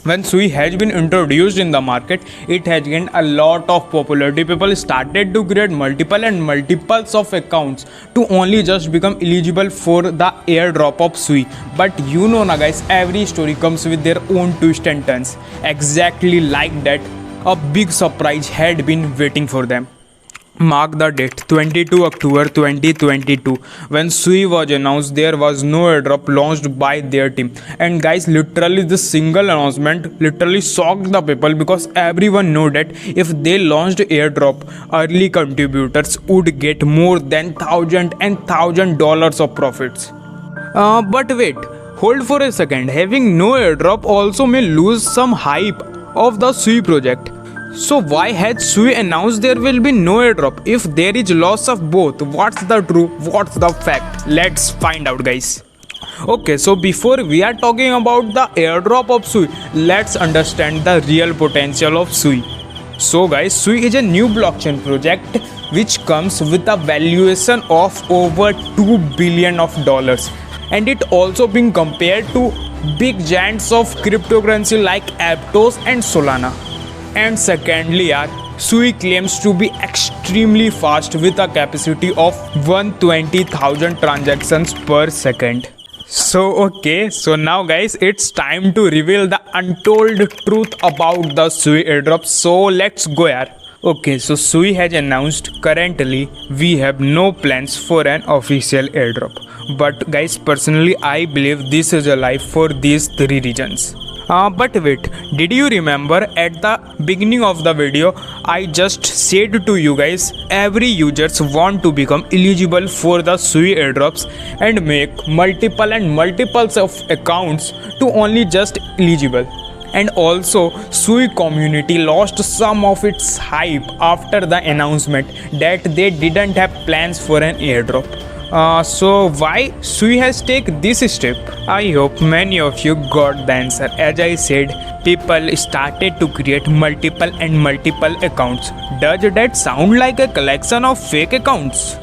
When Sui has been introduced in the market, it has gained a lot of popularity. People started to create multiple and multiples of accounts to only just become eligible for the airdrop of Sui. But you know na guys, every story comes with their own twists and turns. Exactly like that, a big surprise had been waiting for them. Mark the date 22 October 2022 when Sui was announced. There was no airdrop launched by their team, and guys, literally this single announcement literally shocked the people because everyone knew that if they launched airdrop, early contributors would get more than $1,000 of profits. But wait, hold for a second. Having no airdrop also may lose some hype of the Sui project. So why has Sui announced there will be no airdrop? If there is loss of both, what's the true, what's the fact? Let's find out, guys. Okay, so before we are talking about the airdrop of Sui, let's understand the real potential of Sui. So guys, Sui is a new blockchain project which comes with a valuation of over $2 billion, and it also being compared to big giants of cryptocurrency like Aptos and Solana. And secondly, Sui claims to be extremely fast with a capacity of 120,000 transactions per second. So now guys, it's time to reveal the untold truth about the Sui airdrop. So let's go yaar. Okay, so Sui has announced currently we have no plans for an official airdrop. But guys, personally I believe this is a lie for these three reasons. But wait, did you remember at the beginning of the video I just said to you guys, every users want to become eligible for the Sui airdrops and make multiple and multiples of accounts to only just eligible. And also Sui community lost some of its hype after the announcement that they didn't have plans for an airdrop. So why Sui has taken this step? I hope many of you got the answer. As I said, people started to create multiple and multiple accounts. Does that sound like a collection of fake accounts?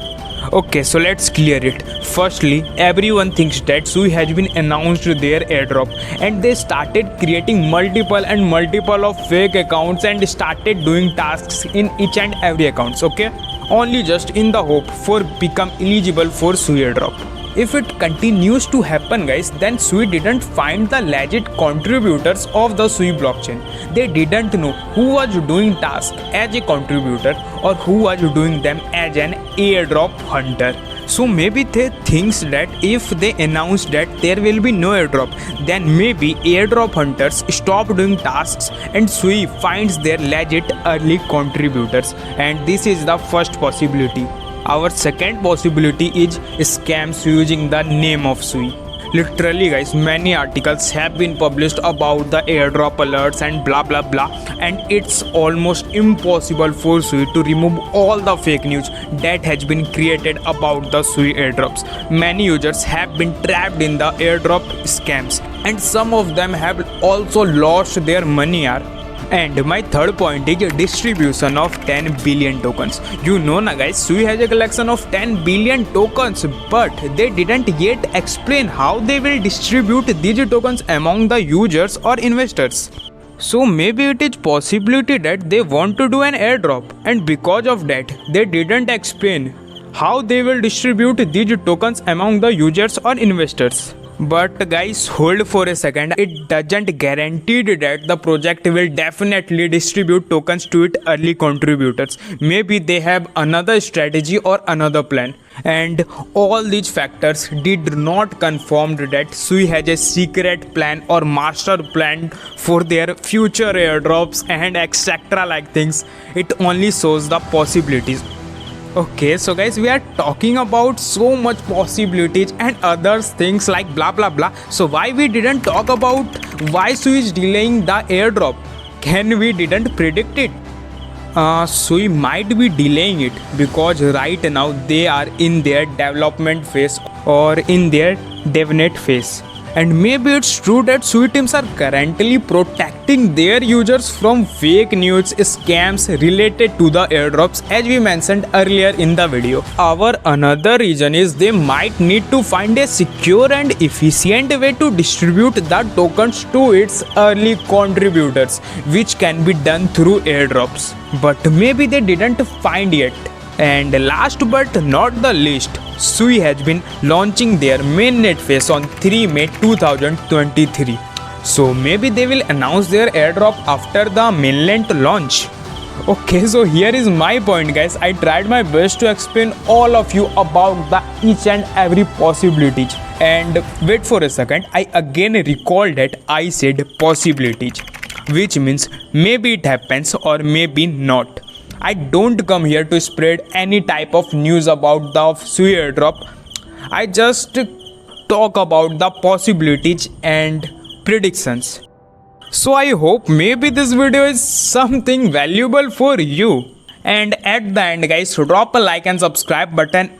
Okay, so let's clear it. Firstly, everyone thinks that Sui has been announced their airdrop and they started creating multiple and multiple of fake accounts and started doing tasks in each and every accounts, okay? Only just in the hope for become eligible for Sui airdrop. If it continues to happen guys, then Sui didn't find the legit contributors of the Sui blockchain. They didn't know who was doing tasks as a contributor or who was doing them as an airdrop hunter. So maybe they think that if they announce that there will be no airdrop, then maybe airdrop hunters stop doing tasks and Sui finds their legit early contributors, and this is the first possibility. Our second possibility is scams using the name of Sui. Literally guys, many articles have been published about the airdrop alerts and blah blah blah, and it's almost impossible for Sui to remove all the fake news that has been created about the Sui airdrops. Many users have been trapped in the airdrop scams, and some of them have also lost their money. And my third point is distribution of 10 billion tokens. You know na guys, Sui has a collection of 10 billion tokens, but they didn't yet explain how they will distribute these tokens among the users or investors. So maybe it is possibility that they want to do an airdrop, and because of that they didn't explain how they will distribute these tokens among the users or investors. But guys, hold for a second. It doesn't guarantee that the project will definitely distribute tokens to its early contributors. Maybe they have another strategy or another plan. And all these factors did not confirm that Sui has a secret plan or master plan for their future airdrops and etc. like things. It only shows the possibilities. Okay, so guys, we are talking about so much possibilities and other things like blah blah blah. So why we didn't talk about why Sui is delaying the airdrop? Can we didn't predict it? Sui might be delaying it because right now they are in their development phase or in their devnet phase. And maybe it's true that Sui teams are currently protecting protecting their users from fake news scams related to the airdrops, as we mentioned earlier in the video. Our another reason is they might need to find a secure and efficient way to distribute the tokens to its early contributors, which can be done through airdrops. But maybe they didn't find yet. And last but not the least, Sui has been launching their mainnet phase on 3 May 2023. So maybe they will announce their airdrop after the mainnet launch. Okay, so here is my point, guys. I tried my best to explain all of you about the each and every possibilities. And wait for a second, I again recall that I said possibilities, which means maybe it happens or maybe not. I don't come here to spread any type of news about the Sui airdrop. I just talk about the possibilities and predictions. So I hope maybe this video is something valuable for you. And at the end, guys, drop a like and subscribe button